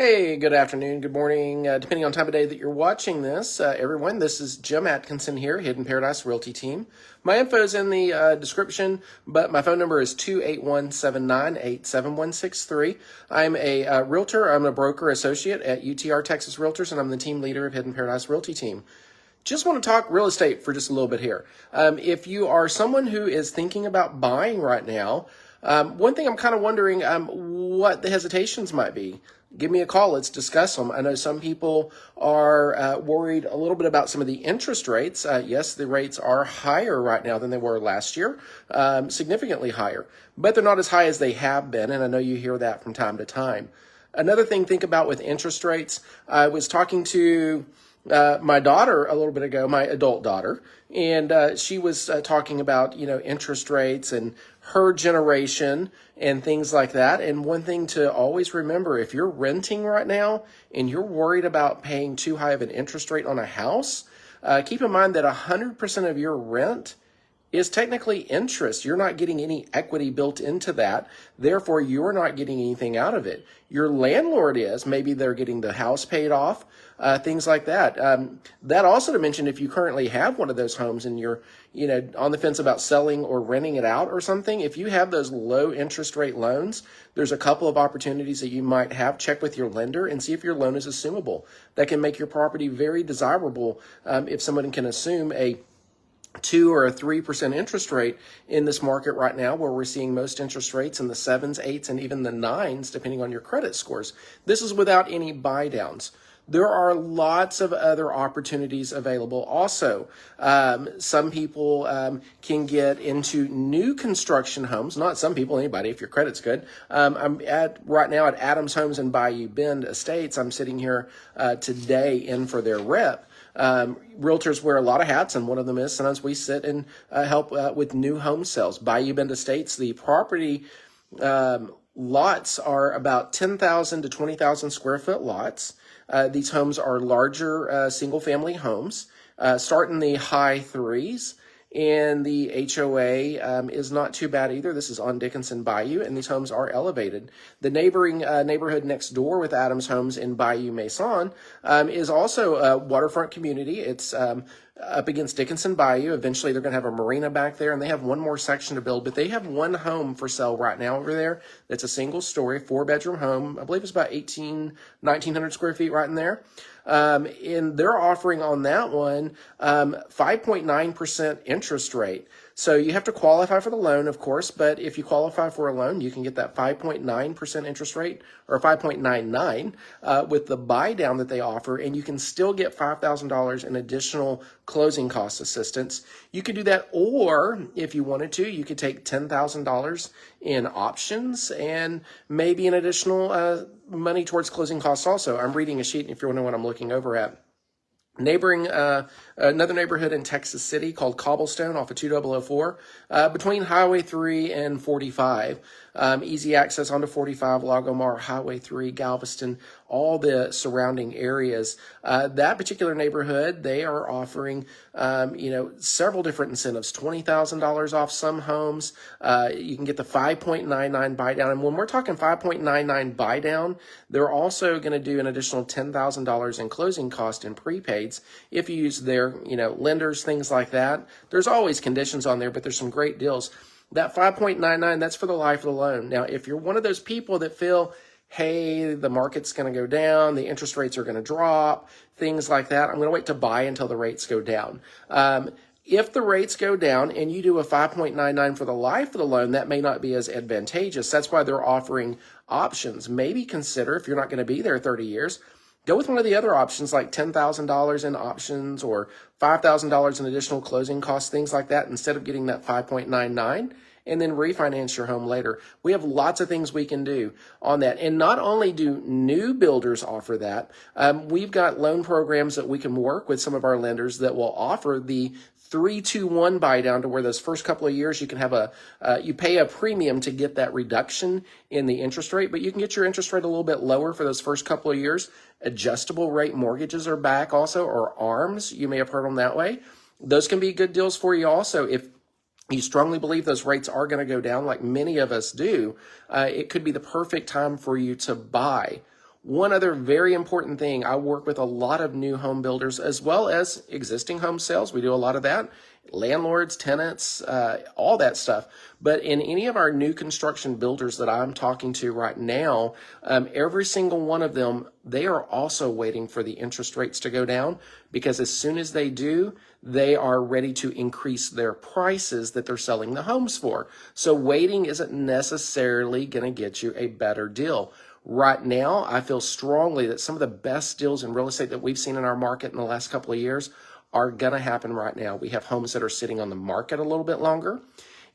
Hey, good afternoon, good morning, depending on time of day that you're watching this. Everyone, this is Jim Atkinson here, Hidden Paradise Realty Team. My info is in the description, but my phone number is 281-798-7163. I'm a realtor. I'm a broker associate at UTR Texas Realtors, and I'm the team leader of Hidden Paradise Realty Team. Just want to talk real estate for just a little bit here. If you are someone who is thinking about buying right now, one thing I'm kind of wondering what the hesitations might be. Give me a call. Let's discuss them. I know some people are worried a little bit about some of the interest rates. Yes, the rates are higher right now than they were last year, significantly higher, but they're not as high as they have been, and I know you hear that from time to time. Another thing, think about with interest rates. I was talking to my daughter a little bit ago, my adult daughter, and she was talking about, interest rates and her generation and things like that. And one thing to always remember, if you're renting right now and you're worried about paying too high of an interest rate on a house, keep in mind that 100% of your rent is technically interest. You're not getting any equity built into that. Therefore, you're not getting anything out of it. Your landlord is. Maybe they're getting the house paid off, things like that. That also to mention, if you currently have one of those homes and you're, on the fence about selling or renting it out or something, if you have those low interest rate loans, there's a couple of opportunities that you might have. Check with your lender and see if your loan is assumable. That can make your property very desirable if someone can assume a 2 or a 3% interest rate in this market right now, where we're seeing most interest rates in the 7s, 8s, and even the 9s, depending on your credit scores. This is without any buy downs. There are lots of other opportunities available. Also, some people can get into new construction homes. Not some people, anybody, if your credit's good. I'm right now at Adams Homes in Bayou Bend Estates. I'm sitting here today in for their rep. Realtors wear a lot of hats, and one of them is sometimes we sit and help with new home sales. Bayou Bend Estates, the property lots are about 10,000 to 20,000 square foot lots. These homes are larger single family homes, start in the high threes. And the HOA is not too bad either. This is on Dickinson Bayou, and these homes are elevated. The neighboring neighborhood next door with Adams Homes in Bayou Mason is also a waterfront community. It's up against Dickinson Bayou. Eventually, they're going to have a marina back there, and they have one more section to build. But they have one home for sale right now over there that's a single-story, 4-bedroom home. I believe it's about 1,900 square feet right in there. And they're offering on that one 5.9% interest rate. So you have to qualify for the loan, of course, but if you qualify for a loan, you can get that 5.9% interest rate, or 5.99 with the buy down that they offer, and you can still get $5,000 in additional closing cost assistance. You could do that, or if you wanted to, you could take $10,000 in options and maybe an additional money towards closing costs also. I'm reading a sheet if you're wondering what I'm looking over at. Neighboring another neighborhood in Texas City called Cobblestone off of 2004, between Highway 3 and 45. Easy access onto 45, Lagomar, Highway 3, Galveston, all the surrounding areas. That particular neighborhood, they are offering, several different incentives. $20,000 off some homes. You can get the 5.99 buy down. And when we're talking 5.99 buy down, they're also going to do an additional $10,000 in closing cost and prepaids if you use their, lenders, things like that. There's always conditions on there, but there's some great deals. That 5.99, that's for the life of the loan. Now, if you're one of those people that feel, hey, the market's going to go down, the interest rates are going to drop, things like that, I'm going to wait to buy until the rates go down. If the rates go down and you do a 5.99 for the life of the loan, that may not be as advantageous. That's why they're offering options. Maybe consider, if you're not going to be there 30 years, go with one of the other options like $10,000 in options or $5,000 in additional closing costs, things like that, instead of getting that 5.99 and then refinance your home later. We have lots of things we can do on that. And not only do new builders offer that, we've got loan programs that we can work with some of our lenders that will offer the 3-2-1 buy down, to where those first couple of years you can have you pay a premium to get that reduction in the interest rate, but you can get your interest rate a little bit lower for those first couple of years. Adjustable rate mortgages are back also, or ARMs. You may have heard them that way. Those can be good deals for you also. If you strongly believe those rates are going to go down, like many of us do, it could be the perfect time for you to buy. One other very important thing, I work with a lot of new home builders as well as existing home sales. We do a lot of that. Landlords, tenants, all that stuff. But in any of our new construction builders that I'm talking to right now, every single one of them, they are also waiting for the interest rates to go down, because as soon as they do, they are ready to increase their prices that they're selling the homes for. So waiting isn't necessarily going to get you a better deal. Right now, I feel strongly that some of the best deals in real estate that we've seen in our market in the last couple of years are going to happen right now. We have homes that are sitting on the market a little bit longer.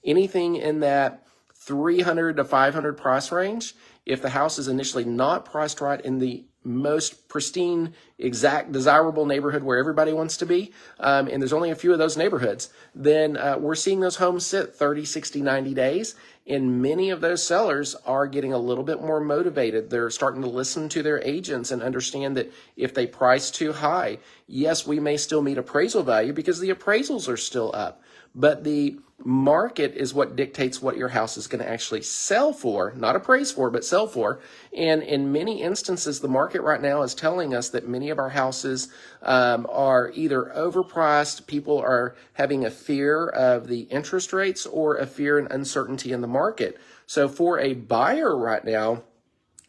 Anything in that 300 to 500 price range, if the house is initially not priced right in the most pristine, exact, desirable neighborhood where everybody wants to be, and there's only a few of those neighborhoods, then we're seeing those homes sit 30, 60, 90 days, and many of those sellers are getting a little bit more motivated. They're starting to listen to their agents and understand that if they price too high, yes, we may still meet appraisal value because the appraisals are still up, but the market is what dictates what your house is going to actually sell for, not appraise for, but sell for. And in many instances, the market right now is telling us that many of our houses are either overpriced, people are having a fear of the interest rates, or a fear and uncertainty in the market. So for a buyer right now,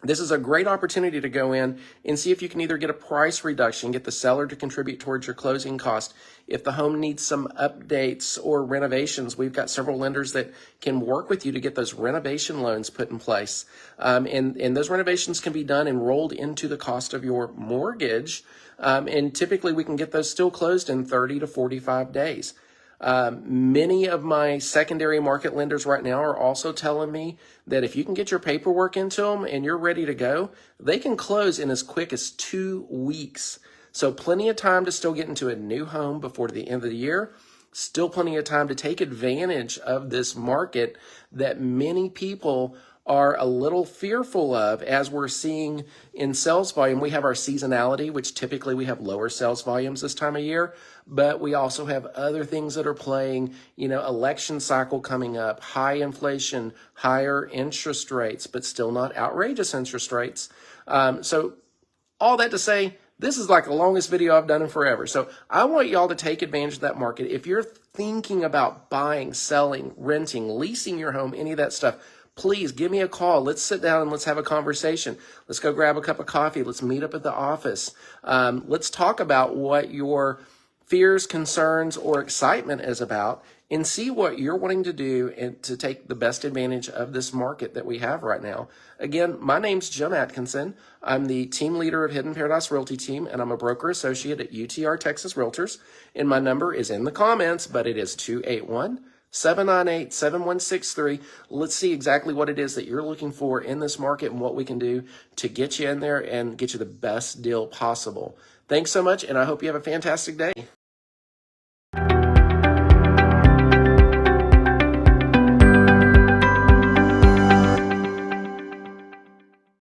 this is a great opportunity to go in and see if you can either get a price reduction, get the seller to contribute towards your closing cost. If the home needs some updates or renovations, we've got several lenders that can work with you to get those renovation loans put in place. And those renovations can be done and rolled into the cost of your mortgage. And typically we can get those still closed in 30 to 45 days. Many of my secondary market lenders right now are also telling me that if you can get your paperwork into them and you're ready to go, they can close in as quick as 2 weeks. So plenty of time to still get into a new home before the end of the year. Still plenty of time to take advantage of this market that many people are a little fearful of, as we're seeing in sales volume. We have our seasonality, which typically we have lower sales volumes this time of year, but we also have other things that are playing, election cycle coming up, high inflation, higher interest rates, but still not outrageous interest rates. So all that to say, this is like the longest video I've done in forever. So I want y'all to take advantage of that market. If you're thinking about buying, selling, renting, leasing your home, any of that stuff, please give me a call. Let's sit down and let's have a conversation. Let's go grab a cup of coffee. Let's meet up at the office. Let's talk about what your fears, concerns, or excitement is about, and see what you're wanting to do and to take the best advantage of this market that we have right now. Again, my name's Jim Atkinson. I'm the team leader of Hidden Paradise Realty Team, and I'm a broker associate at UTR Texas Realtors. And my number is in the comments, but it is 281-798-7163. Let's see exactly what it is that you're looking for in this market and what we can do to get you in there and get you the best deal possible. Thanks so much, and I hope you have a fantastic day.